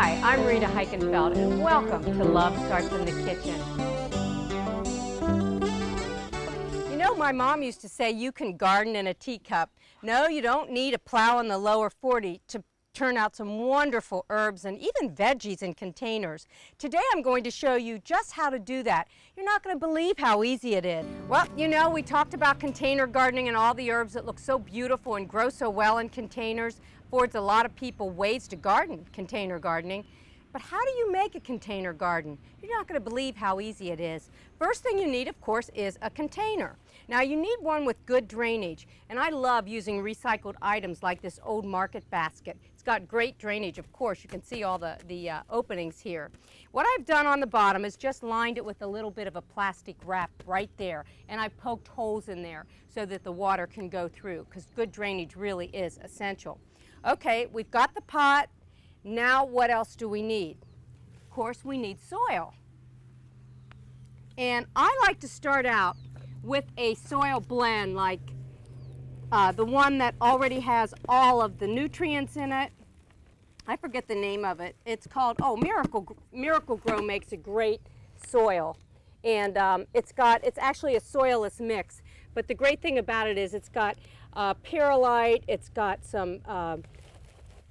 Hi, I'm Rita Heichenfeld, and welcome to Love Starts in the Kitchen. You know, my mom used to say you can garden in a teacup. No, you don't need a plow in the lower 40 to turn out some wonderful herbs and even veggies in containers. Today I'm going to show you just how to do that. You're not going to believe how easy it is. Well, you know, we talked about container gardening and all the herbs that look so beautiful and grow so well in containers. Affords a lot of people ways to garden container gardening. But how do you make a container garden? You're not going to believe how easy it is. First thing you need, of course, is a container. Now you need one with good drainage, and I love using recycled items like this old market basket. It's got great drainage, of course. You can see all the openings here. What I've done on the bottom is just lined it with a little bit of a plastic wrap right there, and I've poked holes in there so that the water can go through, because good drainage really is essential. Okay, we've got the pot. Now what else do we need? Of course, we need soil. And I like to start out with a soil blend like the one that already has all of the nutrients in it. I forget the name of it. It's called, Miracle Grow makes a great soil. And it's actually a soilless mix. But the great thing about it is it's got perlite, it's got some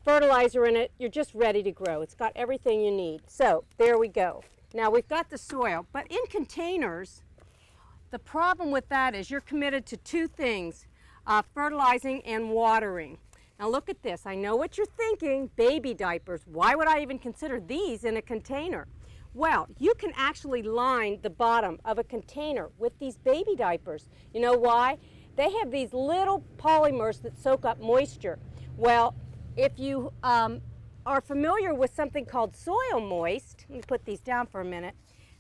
fertilizer in it. You're just ready to grow. It's got everything you need. So there we go. Now we've got the soil, but in containers, the problem with that is you're committed to two things, fertilizing and watering. Now look at this. I know what you're thinking, baby diapers. Why would I even consider these in a container? Well, you can actually line the bottom of a container with these baby diapers. You know why? They have these little polymers that soak up moisture. Well, if you are familiar with something called Soil Moist, let me put these down for a minute.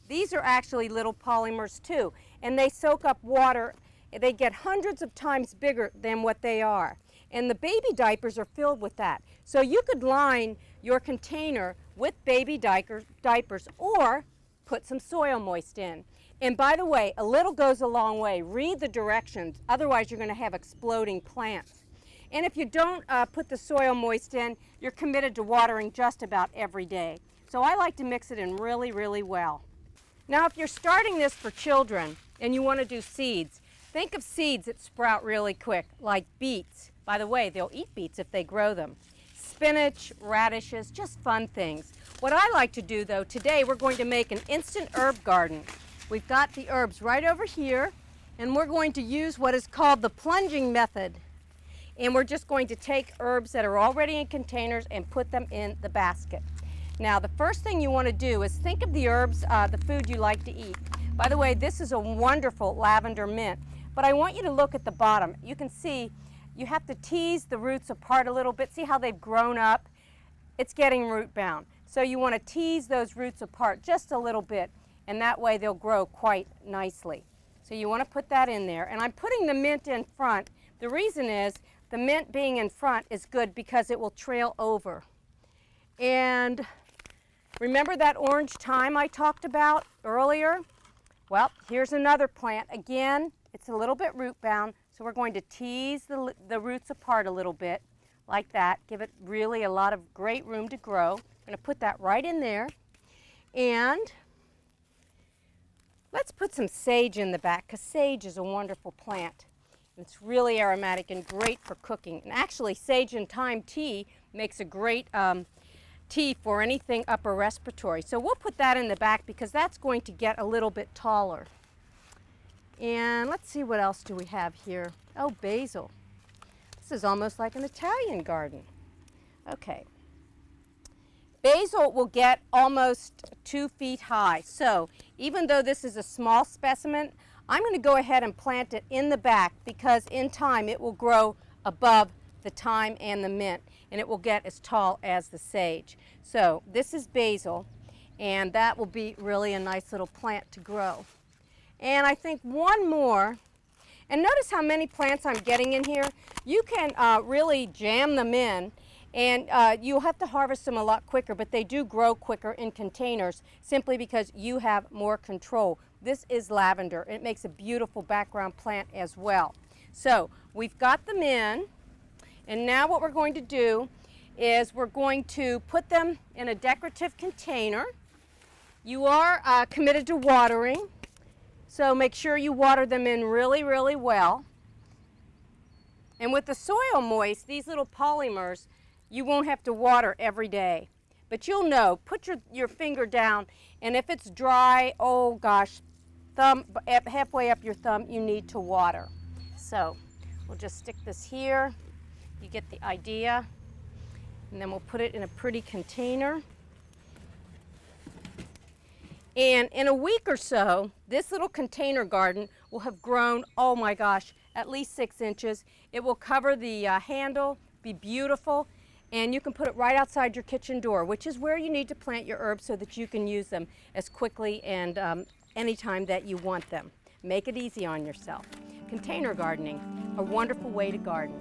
These are actually little polymers too, and they soak up water. They get hundreds of times bigger than what they are. And the baby diapers are filled with that. So you could line your container with baby diapers or put some Soil Moist in. And by the way, a little goes a long way. Read the directions, otherwise you're going to have exploding plants. And if you don't put the Soil Moist in, you're committed to watering just about every day. So I like to mix it in really, really well. Now if you're starting this for children and you want to do seeds, think of seeds that sprout really quick, like beets. By the way, they'll eat beets if they grow them. Spinach, radishes, just fun things. What I like to do though, today we're going to make an instant herb garden. We've got the herbs right over here, and we're going to use what is called the plunging method. And we're just going to take herbs that are already in containers and put them in the basket. Now the first thing you want to do is think of the herbs, the food you like to eat. By the way, this is a wonderful lavender mint, but I want you to look at the bottom. You can see you have to tease the roots apart a little bit. See how they've grown up? It's getting root bound. So you want to tease those roots apart just a little bit, and that way they'll grow quite nicely. So you want to put that in there. And I'm putting the mint in front. The reason is the mint being in front is good because it will trail over. And remember that orange thyme I talked about earlier? Well, here's another plant. Again, it's a little bit root bound, so we're going to tease the roots apart a little bit, like that. Give it really a lot of great room to grow. I'm going to put that right in there. And let's put some sage in the back, because sage is a wonderful plant. It's really aromatic and great for cooking. And actually, sage and thyme tea makes a great tea for anything upper respiratory. So we'll put that in the back because that's going to get a little bit taller. And let's see, what else do we have here? Oh, basil. This is almost like an Italian garden. Okay. Basil will get almost 2 feet high. So even though this is a small specimen, I'm going to go ahead and plant it in the back because in time it will grow above the thyme and the mint, and it will get as tall as the sage. So this is basil, and that will be really a nice little plant to grow. And I think one more, and notice how many plants I'm getting in here. You can really jam them in, and you'll have to harvest them a lot quicker, but they do grow quicker in containers simply because you have more control. This is lavender. It makes a beautiful background plant as well. So we've got them in, and now what we're going to do is we're going to put them in a decorative container. You are committed to watering, so make sure you water them in really, really well. And with the soil moist, these little polymers, you won't have to water every day. But you'll know, put your finger down, and if it's dry, oh gosh, halfway up your thumb, you need to water. So we'll just stick this here. You get the idea. And then we'll put it in a pretty container. And in a week or so, this little container garden will have grown, oh my gosh, at least 6 inches. It will cover the handle, be beautiful, and you can put it right outside your kitchen door, which is where you need to plant your herbs so that you can use them as quickly and anytime that you want them. Make it easy on yourself. Container gardening, a wonderful way to garden.